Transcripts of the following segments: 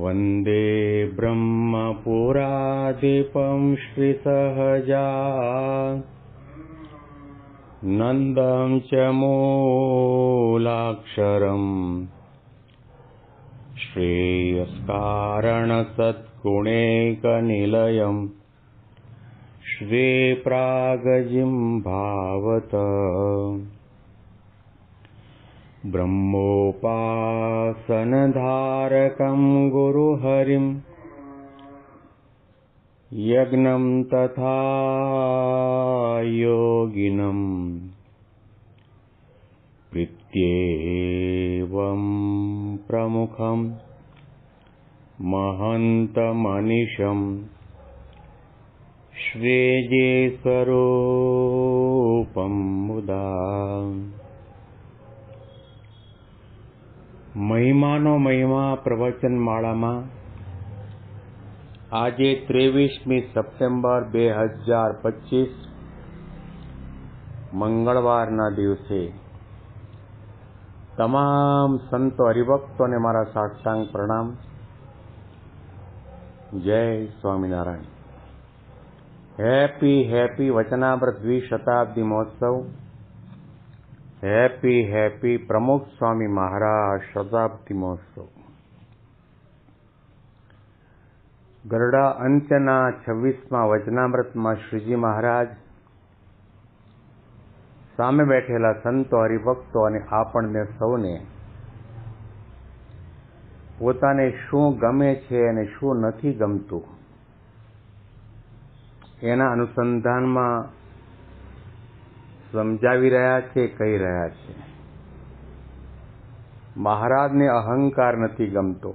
वन्दे ब्रह्मपुराधिपं श्रीसहजानन्दं च मूलाक्षरम् श्रेयस्कारणसद्गुणैकनिलयम् श्रीप्रागजिं भावत ब्रह्मोपासनधारकं गुरुहरिं यज्ञं तथा योगिनं प्रीत्येवं प्रमुखं महन्तमनिशं श्रेये स्वरूपं मुदा। મહિમાનો મહિમા પ્રવચન માળામાં આજે 23મી સપ્ટેમ્બર 2025 મંગળવારના દિવસે તમામ સંતો હરિભક્તોને મારા સાષ્ટાંગ પ્રણામ. જય સ્વામિનારાયણ. હેપી વચનામૃત દ્વિશતાબ્દી મહોત્સવ. હેપી પ્રમુખ સ્વામી મહારાજ શતાબ્દી મહોત્સવ. ગરડા અંત્યના 26મા વચનામૃતમાં શ્રીજી મહારાજ સામે બેઠેલા સંતો હરિભક્તો અને આપણને સૌને પોતાને શું ગમે છે અને શું નથી ગમતું એના અનુસંધાનમાં સમજાવી રહ્યા છે, કહી રહ્યા છે. મહારાજને અહંકાર નથી ગમતો.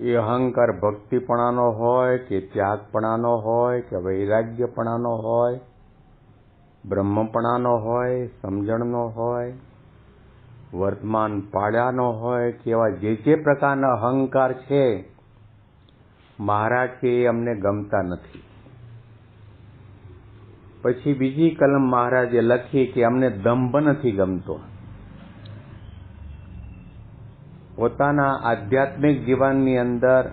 એ અહંકાર ભક્તિપણાનો હોય કે ત્યાગપણાનો હોય કે વૈરાગ્યપણાનો હોય, બ્રહ્મપણાનો હોય, સમજણનો હોય, વર્તમાન પાડ્યાનો હોય કે એવા જે પ્રકારના અહંકાર છે મહારાજ કે એ અમને ગમતા નથી. પછી બીજી કલમ મહારાજે લખી કે અમને દંભ નથી ગમતો. પોતાના આધ્યાત્મિક જીવનની અંદર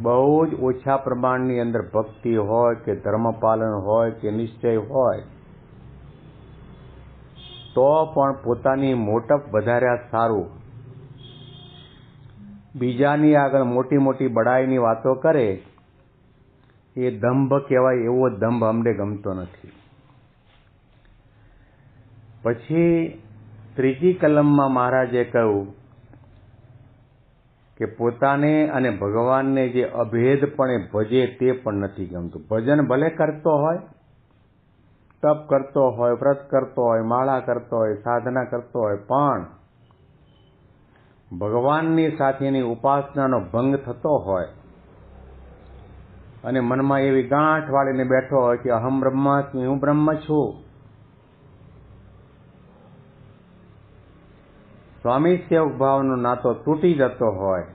બહુ જ ઓછા પ્રમાણની અંદર ભક્તિ હોય કે ધર્મપાલન હોય કે નિશ્ચય હોય તો પણ પોતાની મોટપ વધાર્યા સારું, બીજાની આગળ મોટી મોટી બડાઈની વાતો કરે એ દંભ કહેવાય. એવો દંભ અમને ગમતો નથી. પછી ત્રીજી કલમમાં મહારાજે કહ્યું કે પોતાને અને ભગવાનને જે અભેદપણે ભજે તે પણ નથી ગમતું. ભજન ભલે કરતો હોય, તપ કરતો હોય, વ્રત કરતો હોય, માળા કરતો હોય, સાધના કરતો હોય, પણ ભગવાનની સાથેની ઉપાસનાનો ભંગ થતો હોય અને મનમાં એવી ગાંઠ વાળીને બેઠો હોય કે અહમ બ્રહ્માસ્મિ, હું બ્રહ્મ છું, સ્વામી સેવક ભાવનો નાતો તૂટી જતો હોય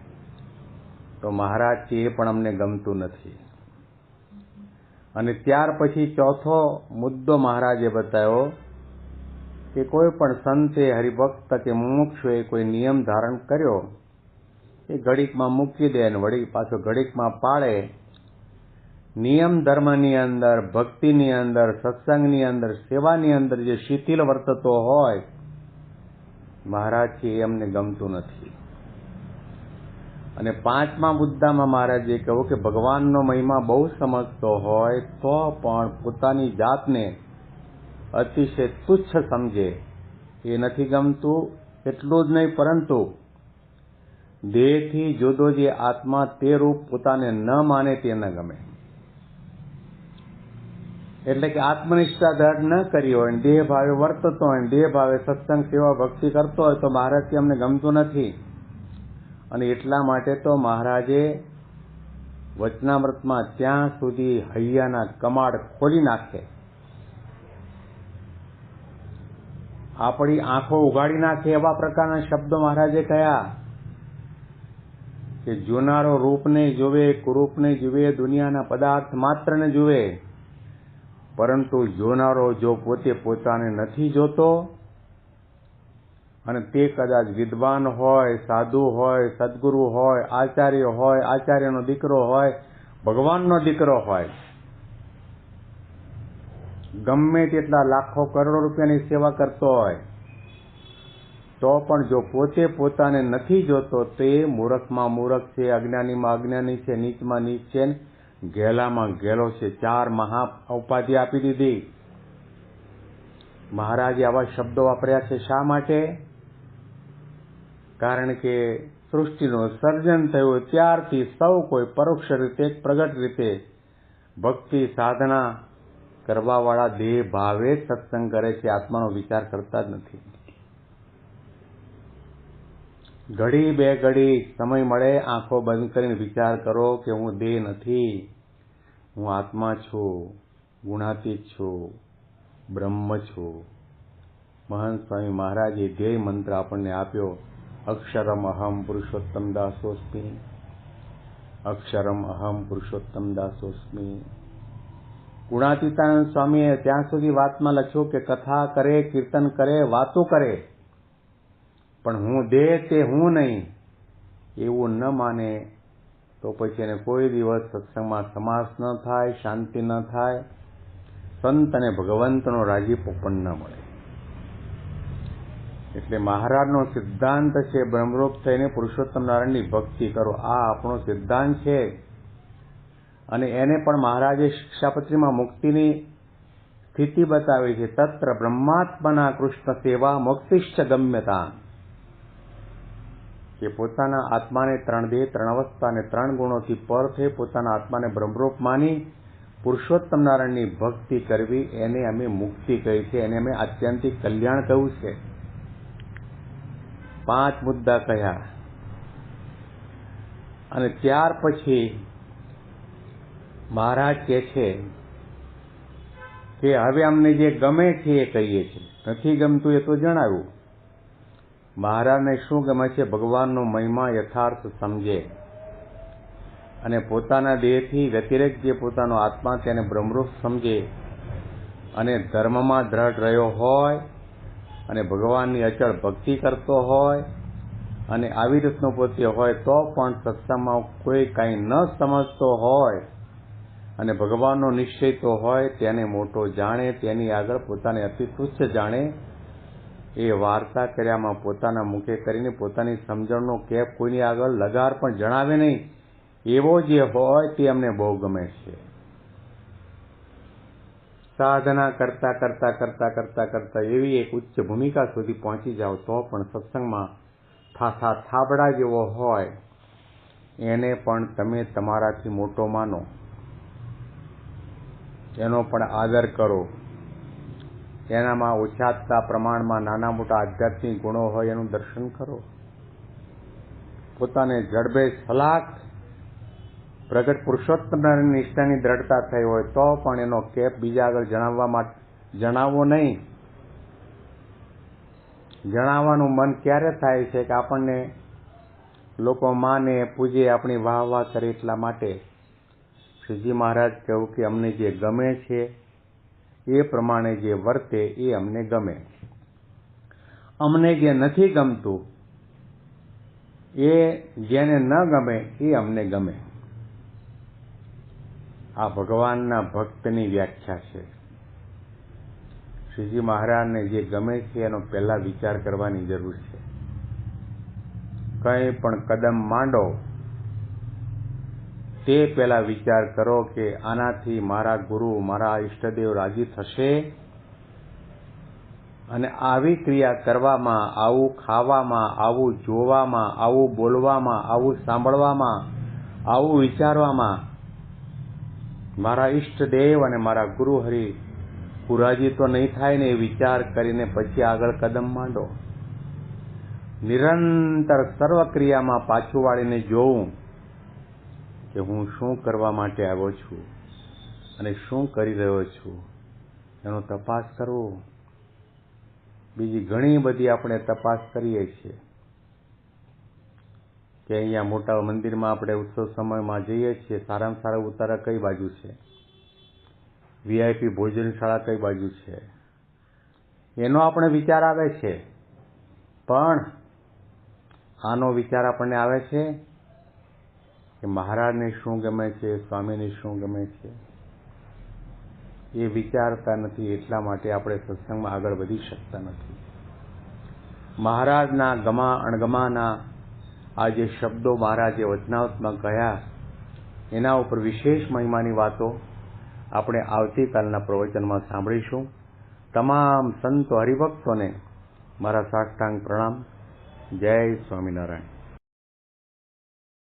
તો મહારાજ એ પણ અમને ગમતું નથી. અને ત્યાર પછી ચોથો મુદ્દો મહારાજે બતાવ્યો કે કોઈ પણ સંતે, હરિભક્ત કે મુમુક્ષુએ કોઈ નિયમ ધારણ કર્યો એ ઘડીકમાં મૂકી દે અને વળી પાછો ઘડીકમાં પાળે. નિયમ ધર્મની અંદર, ભક્તિની અંદર, સત્સંગની અંદર, સેવાની અંદર જે શિથિલ વર્તતો હોય મહારાજ એ અમને ગમતું નથી. અને પાંચમા મુદ્દામાં મહારાજે કહ્યું કે ભગવાનનો મહિમા બહુ સમજતો હોય તો પણ પોતાની જાતને અતિશય તુચ્છ સમજે એ નથી ગમતું. એટલું જ નહીં પરંતુ દેહથી જુદો જે આત્મા તે રૂપ પોતાને ન માને તે ન ગમે. એટલે કે આત્મનિષ્ઠા દૃઢ ન કરી હોય, દેહ ભાવે વર્તતો હોય, દેહ ભાવે સત્સંગ સેવા ભક્તિ કરતો હોય તો મહારાજથી અમને ગમતું નથી. અને એટલા માટે તો મહારાજે વચનામૃતમાં ત્યાં સુધી હૈયાના કમાડ ખોલી નાખે, આપણી આંખો ઉઘાડી નાખે એવા પ્રકારના શબ્દો મહારાજે કહ્યા કે જોનારો રૂપને જુએ, કુરૂપને જુએ, દુનિયાના પદાર્થ માત્રને જુએ, પરંતુ જોનારો જો પોતે પોતાને નથી જોતો અને તે કદાચ વિદ્વાન હોય, સાધુ હોય, સદગુરુ હોય, આચાર્ય હોય, આચાર્યનો દીકરો હોય, ભગવાનનો દીકરો હોય, ગમે તેટલા લાખો કરોડો રૂપિયાની સેવા કરતો હોય, તો પણ જો પોતે પોતાને નથી જોતો તે મૂર્ખમાં મૂર્ખ છે, અજ્ઞાનીમાં અજ્ઞાની છે, નીચમાં નીચ છે, ઘેલામાં ઘેલો છે. 4 મહા ઉપાધિ આપી દીધી. મહારાજે આવા શબ્દો વાપર્યા છે. શા માટે? કારણ કે સૃષ્ટિનું સર્જન થયું ત્યારથી સૌ કોઈ પરોક્ષ રીતે, પ્રગટ રીતે ભક્તિ સાધના કરવાવાળા દેહ ભાવે જ સત્સંગ કરે છે, આત્માનો વિચાર કરતા જ નથી. ઘડી બે ઘડી સમય મળે આંખો બંધ કરીને વિચાર કરો કે હું દેહ નથી, હું આત્મા છું, ગુણાતીત છું, બ્રહ્મ છું. મહંત સ્વામી મહારાજે ધ્યેય મંત્ર આપણને આપ્યો, અક્ષરમ અહમ પુરુષોત્તમ દાસોસ્મિ, અક્ષરમ અહમ પુરુષોત્તમ દાસોસ્મિ. ગુણાતીતાનંદ સ્વામીએ ત્યાં સુધી વાતમાં લખ્યું કે કથા કરે, કીર્તન કરે, વાતો કરે, પણ હું દેહ તે હું નહીં એવું ન માને તો પછી એને કોઈ દિવસ સત્સંગમાં સમાસ ન થાય, શાંતિ ન થાય, સંત અને ભગવંતનો રાજીપો પણ ન મળે. એટલે મહારાજનો સિદ્ધાંત છે બ્રહ્મરૂપ થઈને પુરુષોત્તમ નારાયણની ભક્તિ કરો. આ આપણો સિદ્ધાંત છે અને એને પણ મહારાજે શિક્ષાપત્રીમાં મુક્તિની સ્થિતિ બતાવી છે. તત્ર બ્રહ્માત્મના કૃષ્ણ સેવા મોક્ષિશ્ચ ગમ્યતા, કે પોતાના આત્માને 3 દેહ, 3 અવસ્થા અને 3 ગુણોથી પર થઈ પોતાના આત્માને બ્રહ્મરૂપ માની પુરુષોત્તમ નારાયણની ભક્તિ કરવી, એને અમે મુક્તિ કહી છે, એને અમે આત્યંતિક કલ્યાણ કહ્યું છે. 5 મુદ્દા કહ્યા અને ત્યાર પછી મહારાજ કહે છે કે હવે અમને જે ગમે છે એ કહીએ છીએ, નથી ગમતું એ તો જણાવ્યું. મહારાજને શું ગમે છે? ભગવાનનો મહિમા યથાર્થ સમજે અને પોતાના દેહથી વ્યતિરેક જે પોતાનો આત્મા તેને બ્રહ્મરૂપ સમજે અને ધર્મમાં દ્રઢ રહ્યો હોય અને ભગવાનની અચળ ભક્તિ કરતો હોય અને આવી રીતનો પોતે હોય તો પણ સત્સંગમાં કોઈ કાંઈ ન સમજતો હોય અને ભગવાનનો નિશ્ચય તો હોય, તેને મોટો જાણે, તેની આગળ પોતાને અતિ તુચ્છ જાણે, એ વાર્તા કર્યામાં પોતાના મુખે કરીને પોતાની સમજણનો કેપ કોઈની આગળ લગાર પણ જણાવે નહીં, એવો જે હોય તે અમને બહુ ગમે છે. સાધના કરતા કરતા કરતા કરતા કરતા એવી એક ઉચ્ચ ભૂમિકા સુધી પહોંચી જાઓ તો પણ સત્સંગમાં થાબડા જેવો હોય એને પણ તમે તમારાથી મોટો માનો, એનો પણ આદર કરો, એનામાં ઓછાતતા પ્રમાણમાં નાના મોટા આધ્યાત્મિક ગુણો હોય એનું દર્શન કરો. પોતાને જડબે સલાક પ્રગટ પુરુષોત્તમ નિષ્ઠાની દ્રઢતા થઈ હોય તો પણ એનો કેપ બીજા આગળ જણાવવો નહીં. જણાવવાનું મન ક્યારે થાય છે કે આપણને લોકો માને, પૂજે, આપણી વાહ વાહ કરે એટલા માટે. શ્રીજી મહારાજ કહ્યું કે અમને જે ગમે છે એ પ્રમાણે જે વર્તે એ અમને ગમે, અમને જે નથી ગમતું એ જેને ન ગમે એ અમને ગમે. આ ભગવાનના ભક્તની વ્યાખ્યા છે. શ્રીજી મહારાજને જે ગમે છે એનો પહેલા વિચાર કરવાની જરૂર છે. કંઈ પણ કદમ માંડો તે પહેલા વિચાર કરો કે આનાથી મારા ગુરુ, મારા ઈષ્ટદેવ રાજી થશે, અને આવી ક્રિયા કરવામાં, આવું ખાવામાં, આવું જોવામાં, આવું બોલવામાં, આવું સાંભળવામાં, આવું વિચારવામાં મારા ઈષ્ટદેવ અને મારા ગુરુ હરિ પુરાજી તો નહીં થાય ને, એ વિચાર કરીને પછી આગળ કદમ માંડો. નિરંતર સર્વ ક્રિયામાં પાછું વાળીને જોવું કે હું શું કરવા માટે આવ્યો છું અને શું કરી રહ્યો છું એનો તપાસ કરવો. બીજી ઘણી બધી આપણે તપાસ કરીએ છીએ કે અહીંયા મોટા મંદિરમાં આપણે ઉત્સવ સમયમાં જઈએ છીએ, સારામાં સારા ઉતારા કઈ બાજુ છે, વીઆઈપી ભોજનશાળા કઈ બાજુ છે, એનો આપણે વિચાર આવે છે. પણ આનો વિચાર આપણને આવે છે કે મહારાજને શું ગમે છે, સ્વામીને શું ગમે છે, એ વિચારતા નથી. એટલા માટે આપણે સત્સંગમાં આગળ વધી શકતા નથી. મહારાજના ગમા અણગમાના આ જે શબ્દો મહારાજે વચનાવતમાં કહ્યા, એના ઉપર વિશેષ મહિમાની વાતો આપણે આવતીકાલના પ્રવચનમાં સાંભળીશું. તમામ સંતો હરિભક્તોને મારા સાષ્ટાંગ પ્રણામ. જય સ્વામિનારાયણ.